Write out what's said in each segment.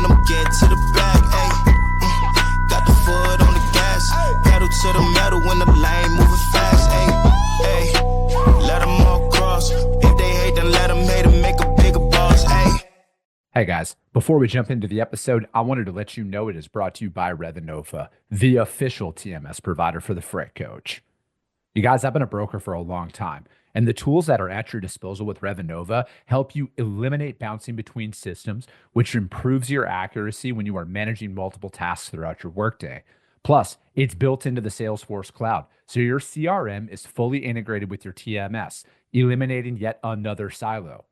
when I'm getting to the bag, ayy. Got the foot on the gas, pedal to the metal when the lane moving fast, ayy. Let them all cross. If they hate, then let them hate and make a bigger boss, ayy. Hey guys, before we jump into the episode, I wanted to let you know it is brought to you by Revinova, the official TMS provider for the Freight Coach. You guys, I've been a broker for a long time, and the tools that are at your disposal with Revinova help you eliminate bouncing between systems, which improves your accuracy when you are managing multiple tasks throughout your workday. Plus, it's built into the Salesforce cloud, so your CRM is fully integrated with your TMS, eliminating yet another silo.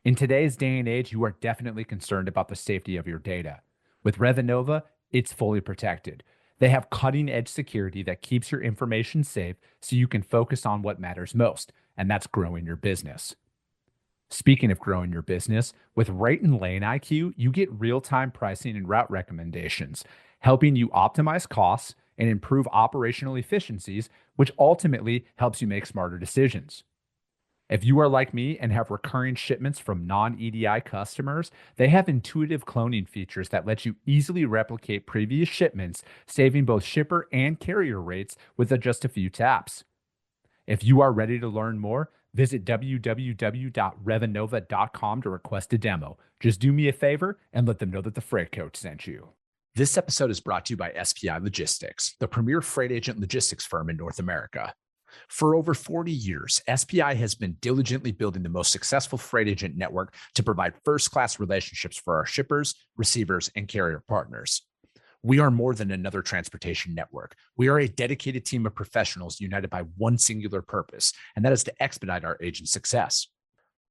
In today's day and age, you are definitely concerned about the safety of your data. With Revinova, it's fully protected. They have cutting-edge security that keeps your information safe so you can focus on what matters most, and that's growing your business. Speaking of growing your business, with Rate and Lane IQ, you get real-time pricing and route recommendations, helping you optimize costs and improve operational efficiencies, which ultimately helps you make smarter decisions. If you are like me and have recurring shipments from non-EDI customers, they have intuitive cloning features that let you easily replicate previous shipments, saving both shipper and carrier rates with just a few taps. If you are ready to learn more, visit www.revinova.com to request a demo. Just do me a favor and let them know that the Freight Coach sent you. This episode is brought to you by SPI Logistics, the premier freight agent logistics firm in North America. For over 40 years, SPI has been diligently building the most successful freight agent network to provide first-class relationships for our shippers, receivers, and carrier partners. We are more than another transportation network. We are a dedicated team of professionals united by one singular purpose, and that is to expedite our agents' success.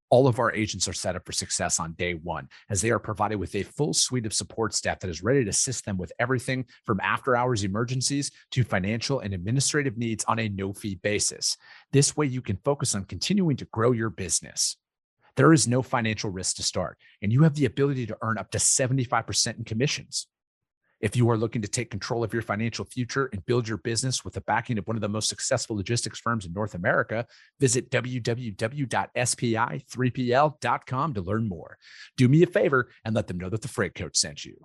All of our agents are set up for success on day one, as they are provided with a full suite of support staff that is ready to assist them with everything from after-hours emergencies to financial and administrative needs on a no-fee basis. This way, you can focus on continuing to grow your business. There is no financial risk to start, and you have the ability to earn up to 75% in commissions. If you are looking to take control of your financial future and build your business with the backing of one of the most successful logistics firms in North America, visit www.spi3pl.com to learn more. Do me a favor and let them know that the Freight Coach sent you.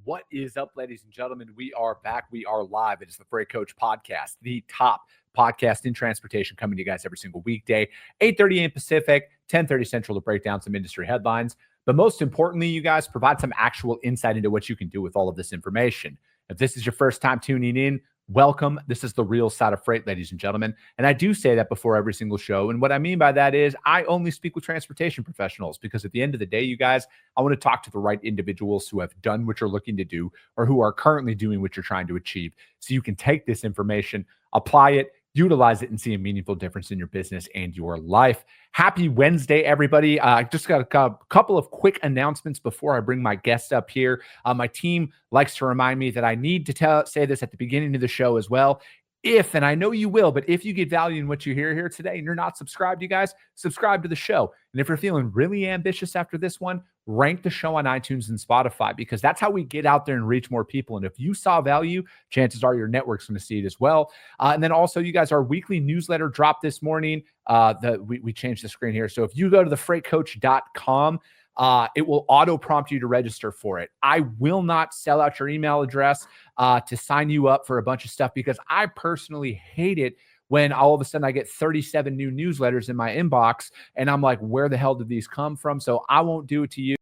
What is up, ladies and gentlemen? We are back. We are live. It is the Freight Coach Podcast, the top podcast in transportation, coming to you guys every single weekday, 8:30 a.m. Pacific, 10:30 Central, to break down some industry headlines. But most importantly, you guys, provide some actual insight into what you can do with all of this information. If this is your first time tuning in, welcome. This is the real side of freight, ladies and gentlemen. And I do say that before every single show. And what I mean by that is I only speak with transportation professionals, because at the end of the day, you guys, I want to talk to the right individuals who have done what you're looking to do or who are currently doing what you're trying to achieve. So you can take this information, apply it, utilize it, and see a meaningful difference in your business and your life. Happy Wednesday, everybody. I just got a couple of quick announcements before I bring my guest up here. My team likes to remind me that I need to say this at the beginning of the show as well. If, and I know you will, but if you get value in what you hear here today and you're not subscribed, you guys, subscribe to the show. And if you're feeling really ambitious after this one, rank the show on iTunes and Spotify, because that's how we get out there and reach more people. And if you saw value, chances are your network's going to see it as well. And then also, you guys, our weekly newsletter dropped this morning. We changed the screen here. So if you go to thefreightcoach.com, it will auto prompt you to register for it. I will not sell out your email address to sign you up for a bunch of stuff, because I personally hate it when all of a sudden I get 37 new newsletters in my inbox and I'm like, where the hell did these come from? So I won't do it to you.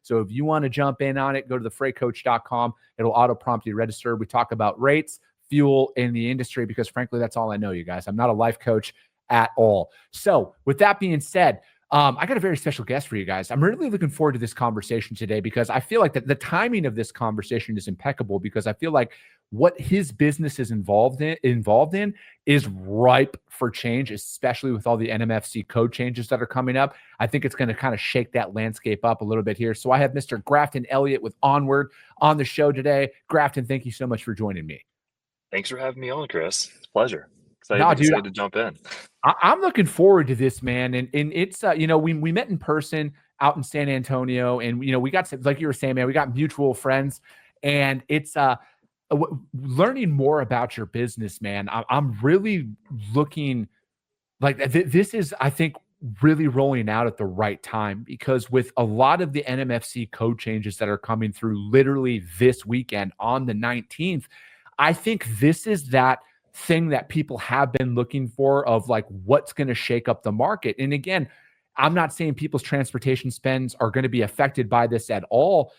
So if you want to jump in on it, go to thefreightcoach.com. It'll auto prompt you to register. We talk about rates, fuel, in the industry, because frankly, that's all I know, you guys. I'm not a life coach at all. So with that being said, I got a very special guest for you guys. I'm really looking forward to this conversation today, because I feel like the timing of this conversation is impeccable, because I feel like what his business is involved in is ripe for change, especially with all the NMFC code changes that are coming up. I think it's going to kind of shake that landscape up a little bit here. So I have Mr. Grafton Elliott with Onward on the show today. Grafton, thank you so much for joining me. Thanks for having me on, Chris. It's a pleasure. Excited to jump in. I'm looking forward to this, man. And it's, we met in person out in San Antonio, and, we got, like you were saying, man, we got mutual friends, and it's learning more about your business, man. I'm really looking like this is, I think, really rolling out at the right time, because with a lot of the NMFC code changes that are coming through literally this weekend on the 19th, I think this is that thing that people have been looking for, of like what's going to shake up the market. And again, I'm not saying people's transportation spends are going to be affected by this at all,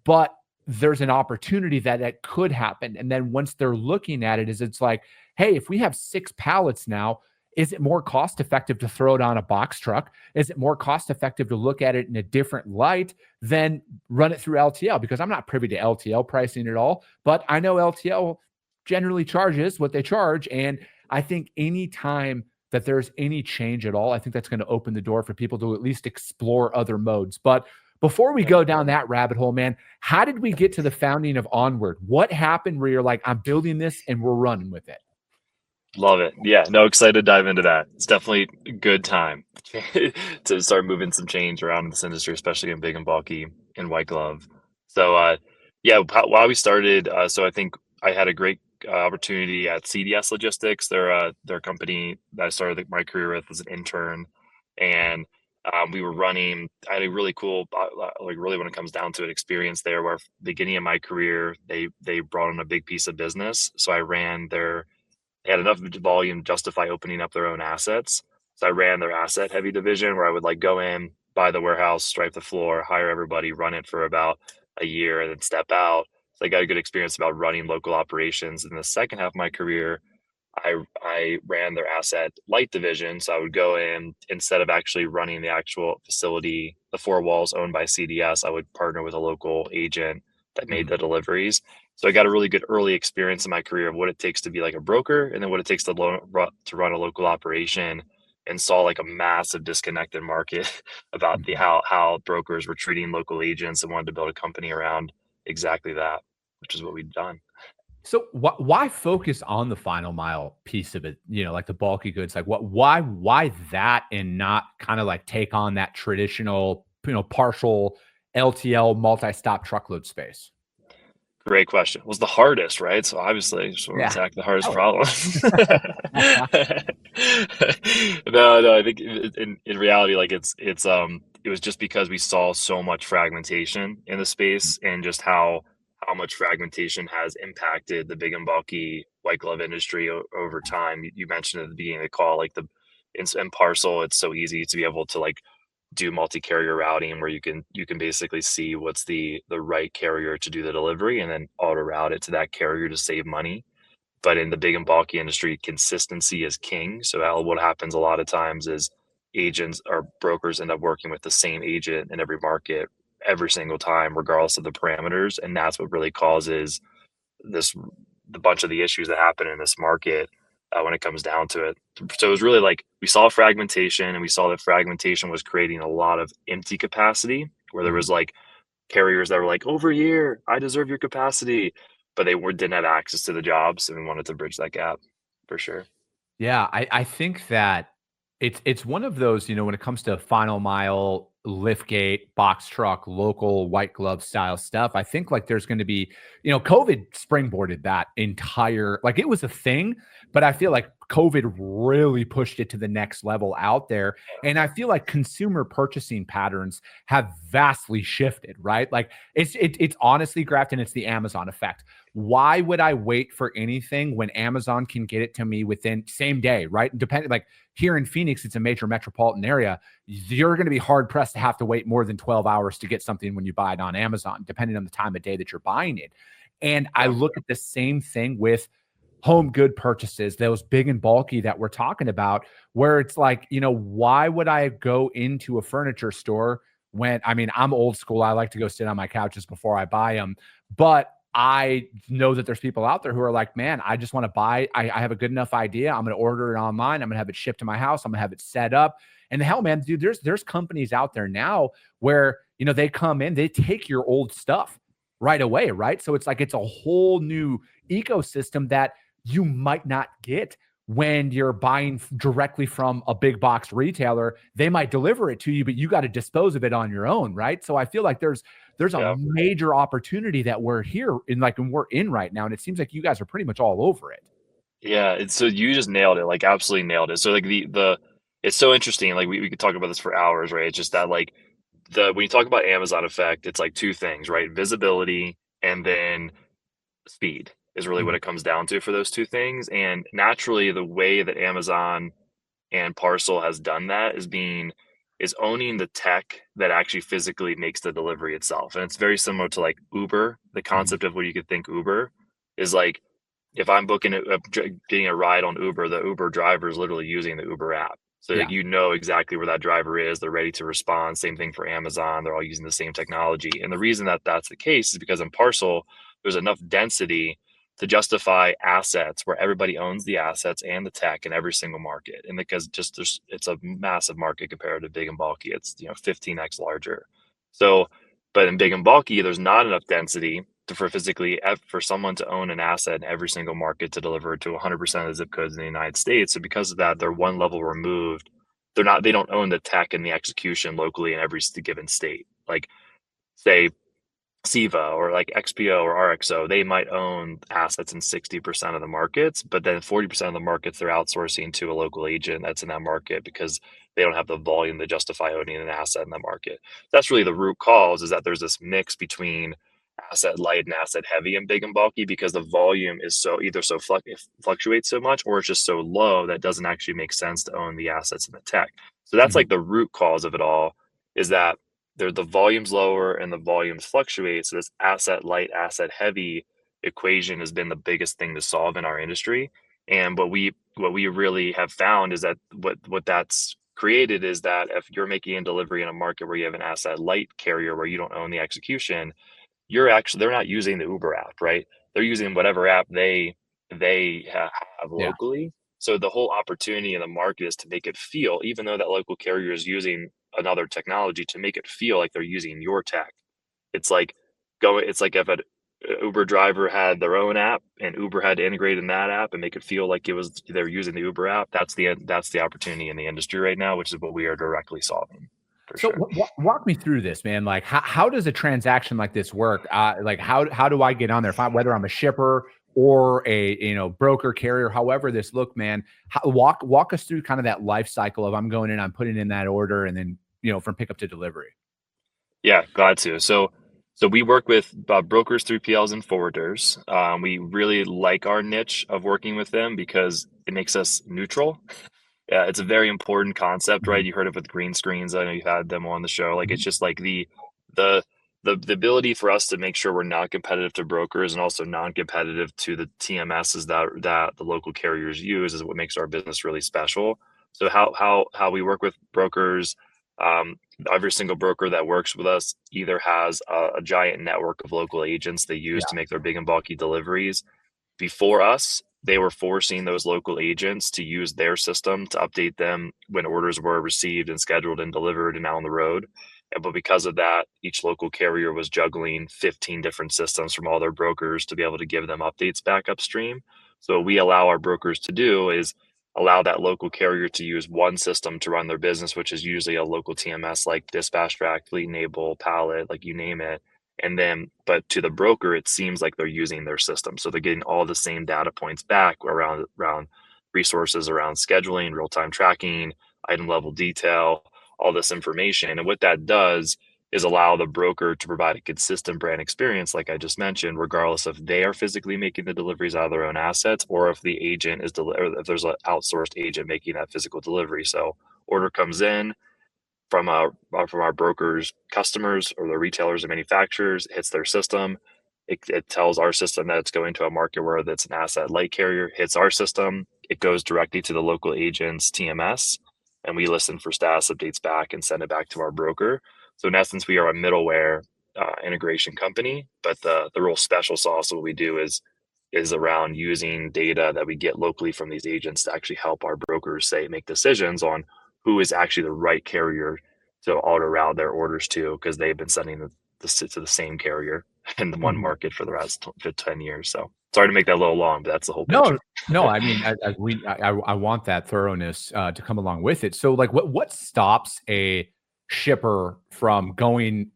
but there's an opportunity that that could happen. And then once they're looking at it, it's like, hey, if we have 6 pallets now, is it more cost effective to throw it on a box truck? Is it more cost effective to look at it in a different light than run it through LTL? Because I'm not privy to LTL pricing at all, but I know LTL generally charges what they charge. And I think anytime that there's any change at all, I think that's going to open the door for people to at least explore other modes. But before we go down that rabbit hole, man, how did we get to the founding of Onward? What happened where you're like, I'm building this and we're running with it? Love it. Yeah, no, excited to dive into that. It's definitely a good time to start moving some change around in this industry, especially in big and bulky and white glove. So, yeah, while we started, so I think I had a great opportunity at CDS Logistics. They're a company that I started my career with as an intern, and we were running. I had a really cool, like really when it comes down to it, experience there. Where beginning of my career, they brought in a big piece of business, so I ran their. They had enough volume to justify opening up their own assets. So I ran their asset heavy division, where I would like go in, buy the warehouse, stripe the floor, hire everybody, run it for about a year, and then step out. So I got a good experience about running local operations. In the second half of my career, I ran their asset light division. So I would go in, instead of actually running the actual facility, the 4 walls owned by CDS, I would partner with a local agent that made the deliveries. So I got a really good early experience in my career of what it takes to be like a broker, and then what it takes to run a local operation, and saw like a massive disconnected market about the how brokers were treating local agents, and wanted to build a company around exactly that, which is what we've done. So why focus on the final mile piece of it? You know, like the bulky goods, like why that, and not kind of like take on that traditional, partial LTL multi-stop truckload space? Great question. It was the hardest, right? So obviously, just want to attack the hardest problem. No. I think in reality, like it was just because we saw so much fragmentation in the space, and just how much fragmentation has impacted the big and bulky white glove industry over time. You mentioned at the beginning of the call, like in parcel, it's so easy to be able to like do multi-carrier routing, where you can basically see what's the right carrier to do the delivery, and then auto route it to that carrier to save money. But in the big and bulky industry, consistency is king. So what happens a lot of times is agents or brokers end up working with the same agent in every market every single time, regardless of the parameters. And that's what really causes the bunch of the issues that happen in this market when it comes down to it. So it was really like we saw fragmentation, and we saw that fragmentation was creating a lot of empty capacity, where there was like carriers that were like, over here, I deserve your capacity, but didn't have access to the jobs, and we wanted to bridge that gap for sure. Yeah, I think that it's one of those, when it comes to final mile, lift gate, box truck, local white glove style stuff, I think like there's going to be, COVID springboarded that entire, like it was a thing, but I feel like COVID really pushed it to the next level out there. And I feel like consumer purchasing patterns have vastly shifted, right? Like it's honestly, Grafton, it's the Amazon effect. Why would I wait for anything when Amazon can get it to me within same day, right? Depending, like here in Phoenix, it's a major metropolitan area. You're going to be hard pressed to have to wait more than 12 hours to get something when you buy it on Amazon, depending on the time of day that you're buying it. And I look at the same thing with home good purchases, those big and bulky that we're talking about, where it's like, why would I go into a furniture store when, I'm old school. I like to go sit on my couches before I buy them. But I know that there's people out there who are like, man, I just want to buy. I have a good enough idea. I'm going to order it online. I'm going to have it shipped to my house. I'm going to have it set up. And the hell, man, dude, there's companies out there now where, they come in, they take your old stuff right away, right? So it's like it's a whole new ecosystem that you might not get when you're buying directly from a big box retailer. They might deliver it to you, but you got to dispose of it on your own, right? So I feel like there's a major opportunity that we're here in, like, and we're in right now, and it seems like you guys are pretty much all over it. Yeah, so you just nailed it, like absolutely nailed it. So like It's so interesting. Like we could talk about this for hours, right? It's just that like when you talk about Amazon effect, it's like two things, right? Visibility and then speed is really what Mhm. it comes down to for those two things. And naturally, the way that Amazon and parcel has done that is owning the tech that actually physically makes the delivery itself. And it's very similar to like Uber. The Mhm. concept of what you could think Uber is like, if I'm booking getting a ride on Uber, the Uber driver is literally using the Uber app. So like, Yeah. you know exactly where that driver is. They're ready to respond. Same thing for Amazon. They're all using the same technology. And the reason that that's the case is because in parcel, there's enough density to justify assets where everybody owns the assets and the tech in every single market. And because it's a massive market compared to big and bulky. It's 15x larger. So, but in big and bulky, there's not enough density for someone to own an asset in every single market to deliver it to 100% of the zip codes in the United States. So because of that, they're one level removed. They don't own the tech and the execution locally in every given state. Like say Siva or like XPO or RXO, they might own assets in 60% of the markets, but then 40% of the markets they're outsourcing to a local agent that's in that market because they don't have the volume to justify owning an asset in the market. That's really the root cause, is that there's this mix between asset light and asset heavy and big and bulky because the volume is it fluctuates so much, or it's just so low that it doesn't actually make sense to own the assets and the tech. So that's Mhm. like the root cause of it all, is that the volume's lower and the volumes fluctuate. So this asset light, asset heavy equation has been the biggest thing to solve in our industry. And what we really have found is that what that's created is that if you're making a delivery in a market where you have an asset light carrier where you don't own the execution, they're not using the Uber app, right? They're using whatever app have Yeah. locally. So the whole opportunity in the market is to make it feel, even though that local carrier is using another technology, to make it feel like they're using your tech. It's like it's like if an Uber driver had their own app and Uber had to integrate in that app and make it feel like they're using the Uber app. That's the opportunity in the industry right now, which is what we are directly solving for So sure. walk me through this, man. Like, how does a transaction like this work? Like, how do I get on there? Whether I'm a shipper or a broker carrier, however this look, man. Walk us through kind of that life cycle of I'm going in, I'm putting in that order, and then from pickup to delivery. Yeah, glad to. So we work with brokers, 3PLs, and forwarders. We really like our niche of working with them because it makes us neutral. Yeah, it's a very important concept, right? Mhm. You heard it with green screens. I know you've had them on the show. Like it's Mhm. just like the the ability for us to make sure we're not competitive to brokers and also non-competitive to the TMSs that the local carriers use is what makes our business really special. So how we work with brokers, every single broker that works with us either has a giant network of local agents they use Yeah. to make their big and bulky deliveries. Before us, they were forcing those local agents to use their system to update them when orders were received and scheduled and delivered and out on the road. But because of that, each local carrier was juggling 15 different systems from all their brokers to be able to give them updates back upstream. So what we allow our brokers to do is allow that local carrier to use one system to run their business, which is usually a local TMS like Dispatch Track, Fleet Enable, Pallet, like you name it. And then, but to the broker, it seems like they're using their system. So they're getting all the same data points back around resources, around scheduling, real-time tracking, item level detail, all this information. And what that does is allow the broker to provide a consistent brand experience, like I just mentioned, regardless if they are physically making the deliveries out of their own assets or if the agent or if there's an outsourced agent making that physical delivery. So order comes in, from our brokers customers or the retailers or manufacturers, hits their system. It tells our system that it's going to a market where that's an asset light carrier, hits our system, it goes directly to the local agent's TMS, and we listen for status updates back and send it back to our broker. So in essence, we are a middleware integration company, but the real special sauce of what we do is around using data that we get locally from these agents to actually help our brokers make decisions on who is actually the right carrier to auto route their orders to, because they've been sending to the same carrier in the one Mhm. market for the last 10 years. So sorry to make that a little long, but that's the whole No, picture. no. I mean, I want that thoroughness to come along with it. So, like, what stops a shipper from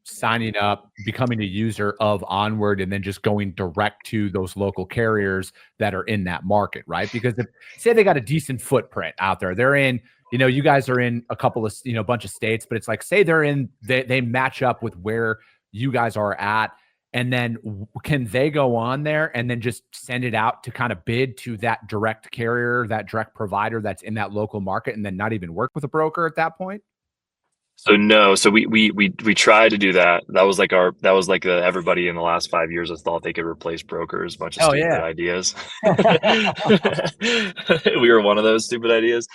signing up, becoming a user of Onward, and then just going direct to those local carriers that are in that market, right? Because if say they got a decent footprint out there, they're in you know, you guys are in a couple of, you know, bunch of states, but it's like, say they match up with where you guys are at. And then can they go on there and then just send it out to kind of bid to that direct carrier, that direct provider that's in that local market, and then not even work with a broker at that point? So no, so we tried to do that. That was like everybody in the last 5 years has thought they could replace brokers. Bunch of Oh stupid yeah. ideas. We were one of those stupid ideas.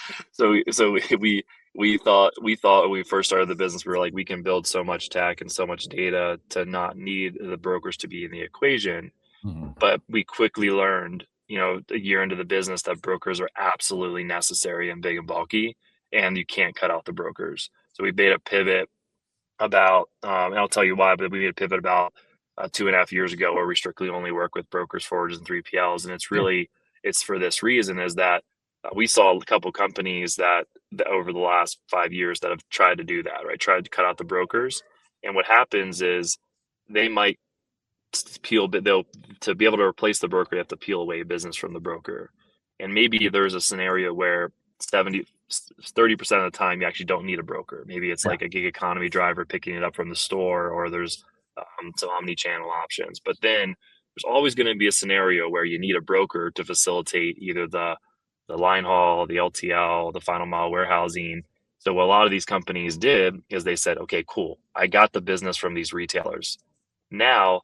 We thought when we first started the business, we were like, we can build so much tech and so much data to not need the brokers to be in the equation. Mm-hmm. But we quickly learned, you know, a year into the business, that brokers are absolutely necessary and big and bulky, and you can't cut out the brokers. So we made a pivot about, and I'll tell you why, but we made a pivot about 2.5 years ago, where we strictly only work with brokers, forwarders, and 3PLs. And it's for this reason, is that we saw a couple companies that over the last 5 years that have tried to do that, right? Tried to cut out the brokers. And what happens is they might to be able to replace the broker, they have to peel away business from the broker. And maybe there's a scenario where 30% of the time you actually don't need a broker. Maybe it's like a gig economy driver picking it up from the store, or there's some omni-channel options. But then there's always going to be a scenario where you need a broker to facilitate either the line haul, the LTL, the final mile warehousing. So what a lot of these companies did is they said, okay, cool, I got the business from these retailers. Now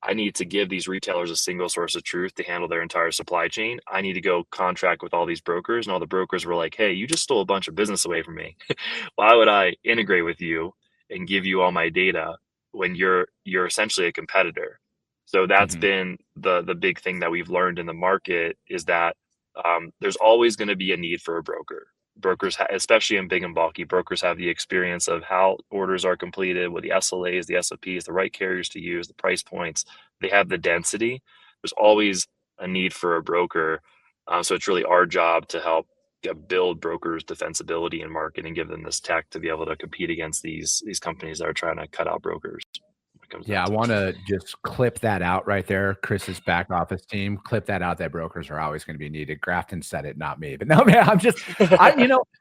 I need to give these retailers a single source of truth to handle their entire supply chain. I need to go contract with all these brokers. And all the brokers were like, hey, you just stole a bunch of business away from me. Why would I integrate with you and give you all my data when you're essentially a competitor? So that's been the big thing that we've learned in the market, is that there's always going to be a need for a broker. Brokers, especially in big and bulky, brokers have the experience of how orders are completed, with the SLAs, the SOPs, the right carriers to use, the price points. They have the density. There's always a need for a broker. So it's really our job to help build brokers' defensibility in market and give them this tech to be able to compete against these companies that are trying to cut out brokers. Yeah, I want to just clip that out right there. Chris's back office team, clip that out. That brokers are always going to be needed. Grafton said it, not me. But no, man,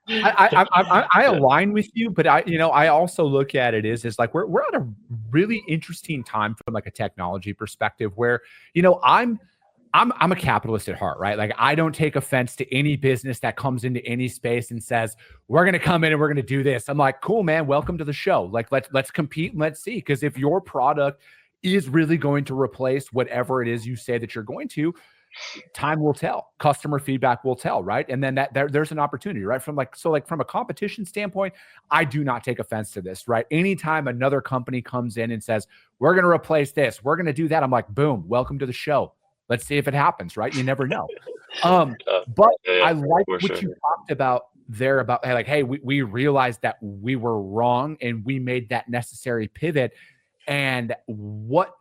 I align with you, but I also look at it is like we're at a really interesting time from like a technology perspective, where I'm a capitalist at heart, right? Like, I don't take offense to any business that comes into any space and says, we're going to come in and we're going to do this. I'm like, cool, man, welcome to the show. Like, let's compete and let's see. Because if your product is really going to replace whatever it is you say that you're going to, time will tell. Customer feedback will tell, right? And then there's an opportunity, right? From a competition standpoint, I do not take offense to this, right? Anytime another company comes in and says, we're going to replace this, we're going to do that, I'm like, boom, welcome to the show. Let's see if it happens, right? You never know. But I like what you talked about there about, like, hey, we realized that we were wrong and we made that necessary pivot. And what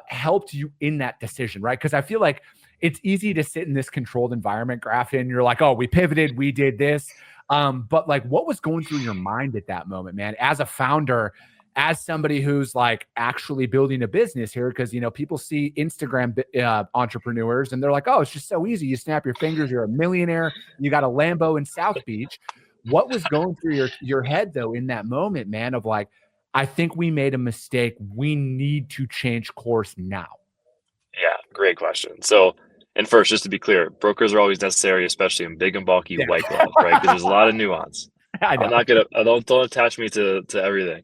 helped you in that decision, right? Because I feel like it's easy to sit in this controlled environment, Grafton. You're like, oh, we pivoted, we did this. But like, what was going through your mind at that moment, man, as a founder, as somebody who's like actually building a business here? Because, people see Instagram entrepreneurs and they're like, oh, it's just so easy. You snap your fingers, you're a millionaire, you got a Lambo in South Beach. What was going through your head though in that moment, man, of like, I think we made a mistake. We need to change course now. Yeah, great question. So, and first, just to be clear, brokers are always necessary, especially in big and bulky white glove, right? Because there's a lot of nuance. I'm not gonna. Don't attach me to everything.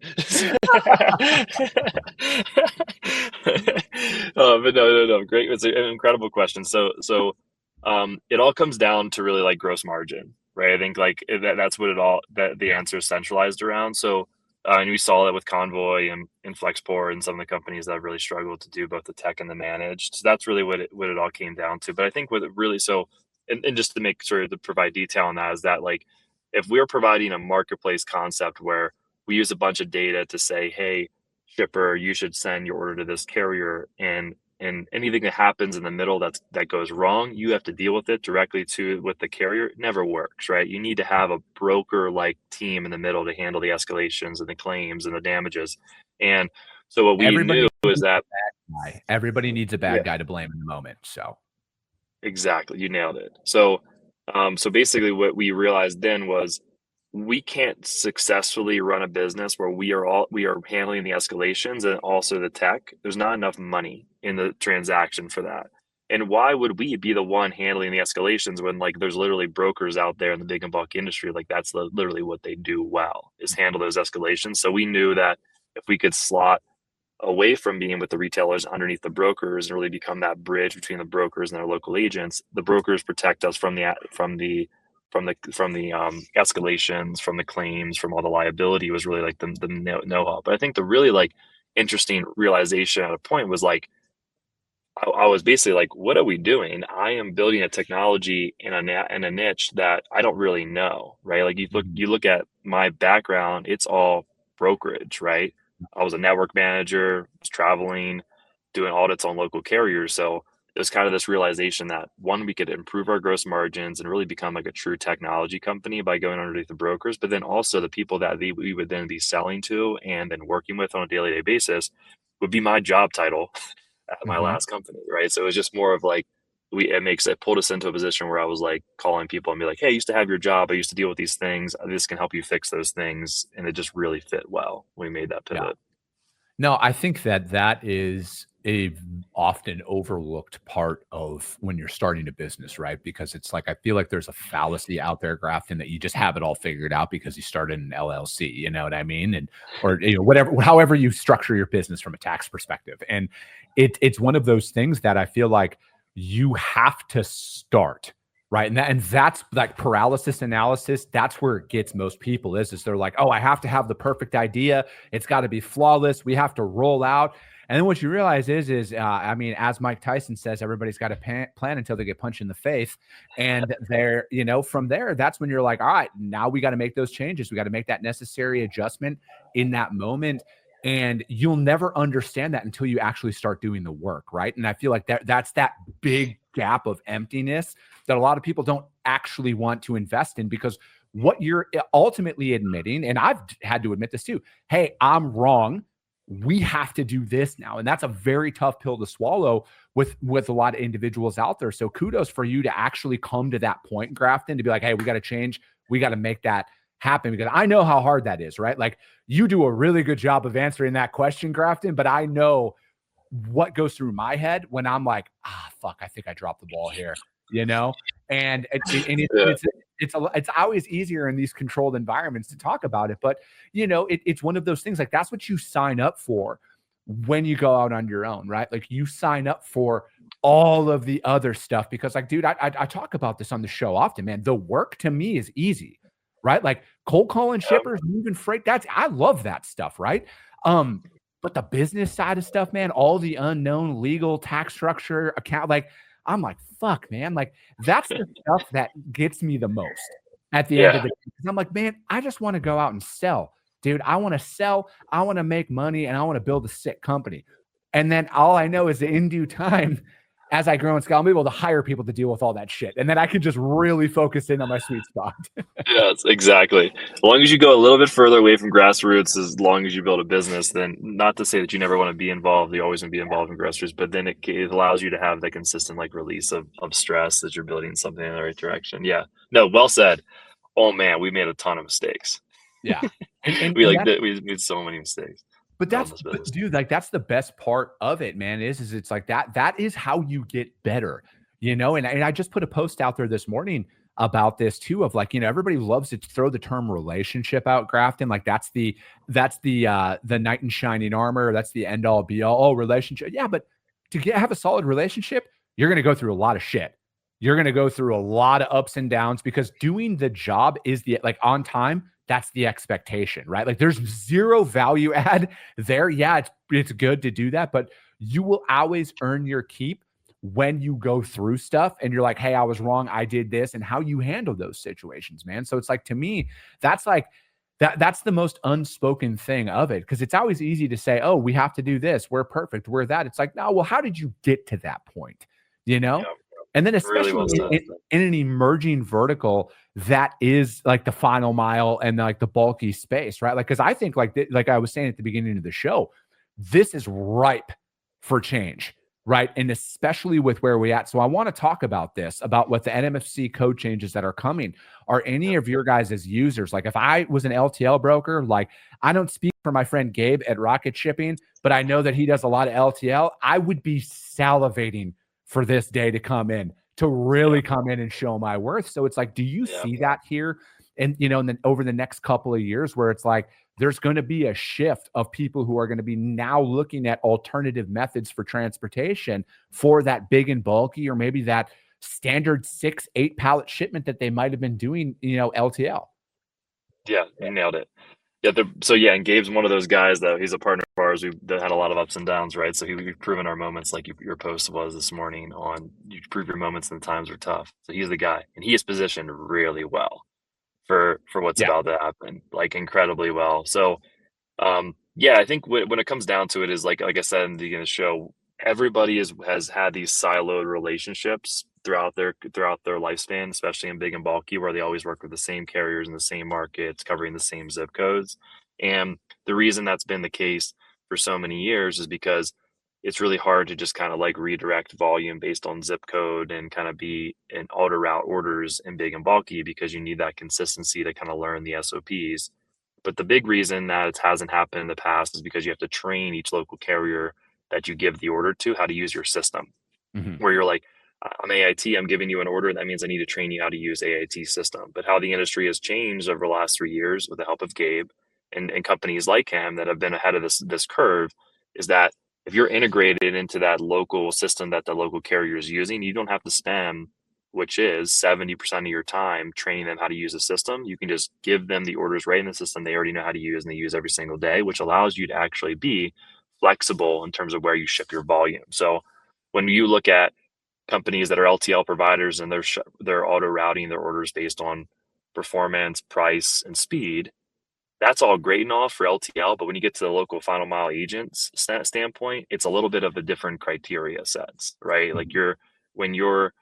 But no. Great. It's an incredible question. So, it all comes down to really like gross margin, right? I think like that's what the answer is centralized around. So, and we saw that with Convoy and Flexport and some of the companies that have really struggled to do both the tech and the managed. So that's really what it all came down to. But I think what it really and just to make sure to provide detail on that is that, like, if we're providing a marketplace concept where we use a bunch of data to say, hey, shipper, you should send your order to this carrier, and anything that happens in the middle that goes wrong, you have to deal with it directly with the carrier, it never works, right? You need to have a broker like team in the middle to handle the escalations and the claims and the damages. And so what we knew is that everybody needs a bad guy to blame in the moment. So exactly, you nailed it. So basically what we realized then was we can't successfully run a business where we are handling the escalations and also the tech. There's not enough money in the transaction for that. And why would we be the one handling the escalations when like there's literally brokers out there in the big and bulk industry? Like that's literally what they do well, is handle those escalations. So we knew that if we could slot away from being with the retailers underneath the brokers and really become that bridge between the brokers and their local agents, the brokers protect us from the escalations, from the claims, from all the liability, was really like the know-how. But I think the really like interesting realization at a point was like, I was basically like, what are we doing? I am building a technology in a niche that I don't really know, right? Like you look at my background, it's all brokerage, right? I was a network manager, was traveling, doing audits on local carriers. So it was kind of this realization that one, we could improve our gross margins and really become like a true technology company by going underneath the brokers, but then also the people that we would then be selling to and then working with on a daily basis would be my job title at my last company, right? So it was just more of like, it pulled us into a position where I was like calling people and be like, hey, I used to have your job. I used to deal with these things. This can help you fix those things. And it just really fit well. We made that pivot. Yeah. No, I think that is a often overlooked part of when you're starting a business, right? Because it's like, I feel like there's a fallacy out there, Grafton, that you just have it all figured out because you started an LLC, you know what I mean? And, or, you know, whatever, however you structure your business from a tax perspective. And it's one of those things that I feel like you have to start, right? And that's like paralysis analysis. That's where it gets most people is they're like, oh, I have to have the perfect idea. It's got to be flawless. We have to roll out. And then what you realize is I mean, as Mike Tyson says, everybody's got a plan until they get punched in the face. And there, you know, from there, that's when you're like, all right, now we got to make those changes. We got to make that necessary adjustment in that moment. And you'll never understand that until you actually start doing the work, right? And I feel like that's that big gap of emptiness that a lot of people don't actually want to invest in, because what you're ultimately admitting, and I've had to admit this too, hey, I'm wrong. We have to do this now. And that's a very tough pill to swallow with a lot of individuals out there. So kudos for you to actually come to that point, Grafton, to be like, hey, we got to change. We got to make that happen, because I know how hard that is, right? Like, you do a really good job of answering that question, Grafton, but I know what goes through my head when I'm like, fuck, I think I dropped the ball here, you know? And it's always easier in these controlled environments to talk about it. But, you know, it's one of those things, like, that's what you sign up for when you go out on your own, right? Like, you sign up for all of the other stuff because, like, dude, I talk about this on the show often, man. The work to me is easy, right? Like cold calling shippers, moving freight. I love that stuff, right? But the business side of stuff, man, all the unknown legal tax structure account, like, I'm like, fuck, man. Like, that's the stuff that gets me the most at the end of the day. I'm like, man, I just want to go out and sell, dude. I want to sell. I want to make money, and I want to build a sick company. And then all I know is that in due time, as I grow and scale, I'm able to hire people to deal with all that shit. And then I can just really focus in on my sweet spot. Yes, exactly. As long as you go a little bit further away from grassroots, as long as you build a business, then not to say that you never want to be involved, you always want to be involved in grassroots, but then it allows you to have the consistent like release of stress that you're building something in the right direction. Yeah. No, well said. Oh man, we made a ton of mistakes. Yeah. We made so many mistakes. But dude, like, that's the best part of it, man, is it's like that is how you get better, you know? And I just put a post out there this morning about this too, of like, you know, everybody loves to throw the term relationship out, Grafton. Like, that's the knight in shining armor. That's the end all be all. Oh, relationship. Yeah. But to have a solid relationship, you're going to go through a lot of shit. You're going to go through a lot of ups and downs, because doing the job is like on time. That's the expectation, right? Like, there's zero value add there. Yeah, it's good to do that, but you will always earn your keep when you go through stuff and you're like, hey, I was wrong. I did this, and how you handle those situations, man. So it's like, to me, that's like, that's the most unspoken thing of it. Cause it's always easy to say, oh, we have to do this. We're perfect. We're that. It's like, no, well, how did you get to that point? You know? Yeah. And then especially really in an emerging vertical that is like the final mile and like the bulky space, right? Like, cause I think like I was saying at the beginning of the show, this is ripe for change. right? And especially with where we at. So I want to talk about this, about what the NMFC code changes that are coming. Are any of your guys as users? Like if I was an LTL broker, like I don't speak for my friend Gabe at Rocket Shipping, but I know that he does a lot of LTL. I would be salivating for this day to come in, to really come in and show my worth. So it's like, do you see that here? And, and then over the next couple of years where it's like, there's going to be a shift of people who are going to be now looking at alternative methods for transportation for that big and bulky, or maybe that standard 6-8 pallet shipment that they might have been doing, LTL. Yeah, you nailed it. Yeah. And Gabe's one of those guys that he's a partner of ours. That had a lot of ups and downs, right? So we've proven our moments, like your post was this morning on, you prove your moments and the times are tough. So he's the guy, and he is positioned really well for what's about to happen, like incredibly well. So I think when it comes down to it is like I said in the beginning of the show, everybody has had these siloed relationships throughout their lifespan, especially in big and bulky, where they always work with the same carriers in the same markets, covering the same zip codes. And the reason that's been the case for so many years is because it's really hard to just kind of like redirect volume based on zip code and kind of be in auto route orders in big and bulky, because you need that consistency to kind of learn the SOPs. But the big reason that it hasn't happened in the past is because you have to train each local carrier that you give the order to how to use your system. Where you're like, I'm AIT, I'm giving you an order. That means I need to train you how to use AIT system. But how the industry has changed over the last 3 years with the help of Gabe and companies like him that have been ahead of this curve is that if you're integrated into that local system that the local carrier is using, you don't have to spend, which is 70% of your time, training them how to use the system. You can just give them the orders right in the system they already know how to use and they use every single day, which allows you to actually be flexible in terms of where you ship your volume. So when you look at companies that are LTL providers and they're auto routing their orders based on performance, price, and speed, that's all great and all for LTL. But when you get to the local final mile agents standpoint, it's a little bit of a different criteria sets, right? Like when you're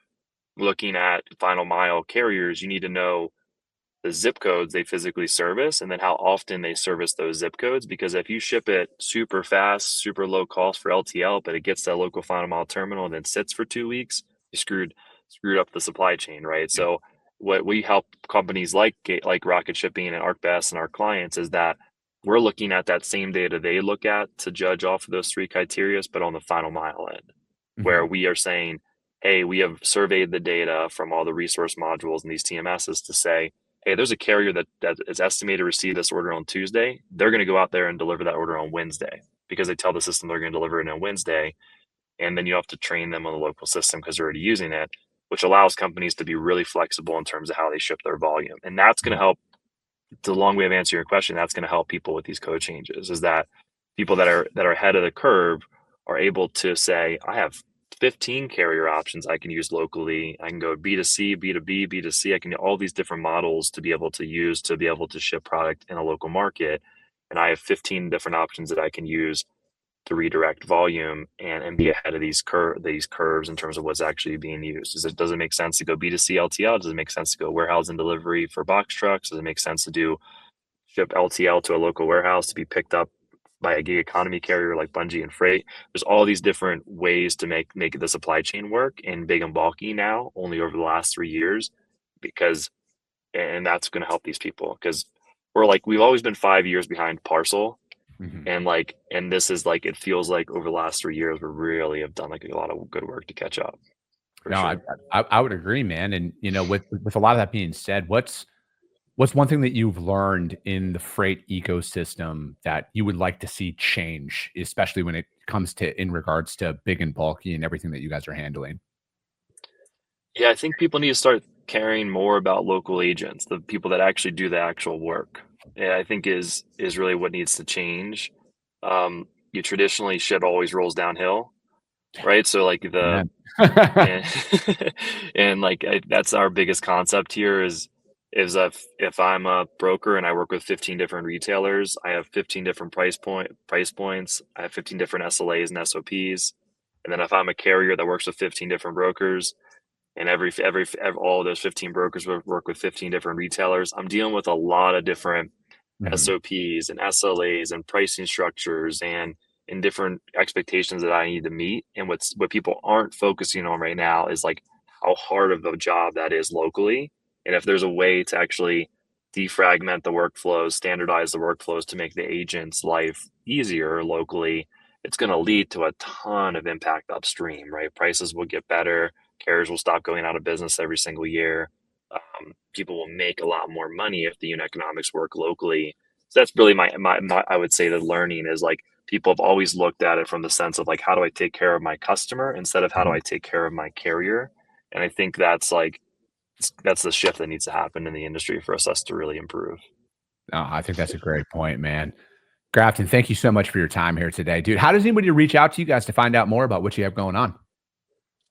looking at final mile carriers, you need to know the zip codes they physically service and then how often they service those zip codes. Because if you ship it super fast, super low cost for LTL, but it gets to a local final mile terminal and then sits for 2 weeks, you screwed up the supply chain, right? So what we help companies like Rocket Shipping and ArcBest and our clients is that we're looking at that same data they look at to judge off of those 3 criteria, but on the final mile end, where we are saying, hey, we have surveyed the data from all the resource modules and these TMSs to say, hey, there's a carrier that is estimated to receive this order on Tuesday. They're going to go out there and deliver that order on Wednesday because they tell the system they're going to deliver it on Wednesday. And then you have to train them on the local system because they're already using it, which allows companies to be really flexible in terms of how they ship their volume. And that's going to help. It's a long way of answering your question. That's going to help people with these code changes, is that people that are ahead of the curve are able to say, I have 15 carrier options I can use locally. I can go B2C, B2B, B2C. I can do all these different models to be able to use to be able to ship product in a local market. And I have 15 different options that I can use to redirect volume and be ahead of these curves in terms of what's actually being used. Does it make sense to go B2C LTL? Does it make sense to go warehouse and delivery for box trucks? Does it make sense to ship LTL to a local warehouse to be picked up by a gig economy carrier like Bungie and Freight? There's all these different ways to make the supply chain work in big and bulky now, only over the last 3 years, and that's going to help these people, because we've always been 5 years behind parcel. And this is it feels like over the last 3 years, we really have done a lot of good work to catch up. No, sure. I would agree, man. And, with a lot of that being said, what's one thing that you've learned in the freight ecosystem that you would like to see change, especially when it comes to in regards to big and bulky and everything that you guys are handling? Yeah, I think people need to start caring more about local agents, the people that actually do the actual work. Yeah, I think is really what needs to change. You traditionally shit always rolls downhill, right? So that's our biggest concept here is if I'm a broker and I work with 15 different retailers, I have 15 different price points, I have 15 different SLAs and SOPs. And then if I'm a carrier that works with 15 different brokers, and every all of those 15 brokers work with 15 different retailers, I'm dealing with a lot of different SOPs and SLAs and pricing structures and and different expectations that I need to meet. And what people aren't focusing on right now is like how hard of a job that is locally. And if there's a way to actually defragment the workflows, standardize the workflows to make the agent's life easier locally, it's going to lead to a ton of impact upstream, right? Prices will get better. Carriers will stop going out of business every single year. People will make a lot more money if the unit economics work locally. So that's really my I would say the learning is like people have always looked at it from the sense of like, how do I take care of my customer instead of how do I take care of my carrier? And I think that's the shift that needs to happen in the industry for us to really improve. Oh, I think that's a great point, man. Grafton, thank you so much for your time here today, dude. How does anybody reach out to you guys to find out more about what you have going on?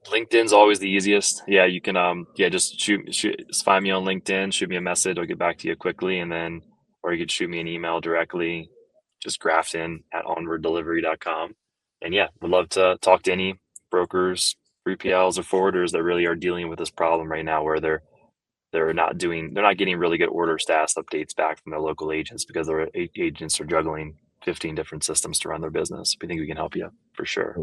LinkedIn's always the easiest. Yeah, you can just just find me on LinkedIn, shoot me a message, I'll get back to you quickly, and then or you could shoot me an email directly, just grafton@onwarddelivery.com. And yeah, would love to talk to any brokers, 3PLs, or forwarders that really are dealing with this problem right now where they're not getting really good order status updates back from their local agents because their agents are juggling 15 different systems to run their business. We think we can help you for sure.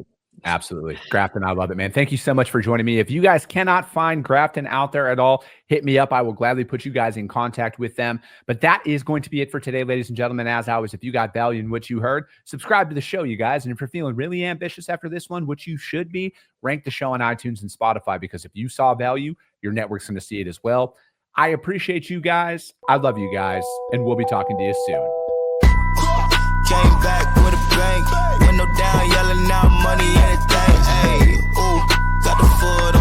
Absolutely. Grafton, I love it, man. Thank you so much for joining me. If you guys cannot find Grafton out there at all, hit me up. I will gladly put you guys in contact with them. But that is going to be it for today, ladies and gentlemen. As always, if you got value in what you heard, subscribe to the show, you guys. And if you're feeling really ambitious after this one, which you should be, rank the show on iTunes and Spotify, because if you saw value, your network's going to see it as well. I appreciate you guys. I love you guys. And we'll be talking to you soon. Came back with a bang, window down, yelling out money, anything. Hey, ooh, got the foot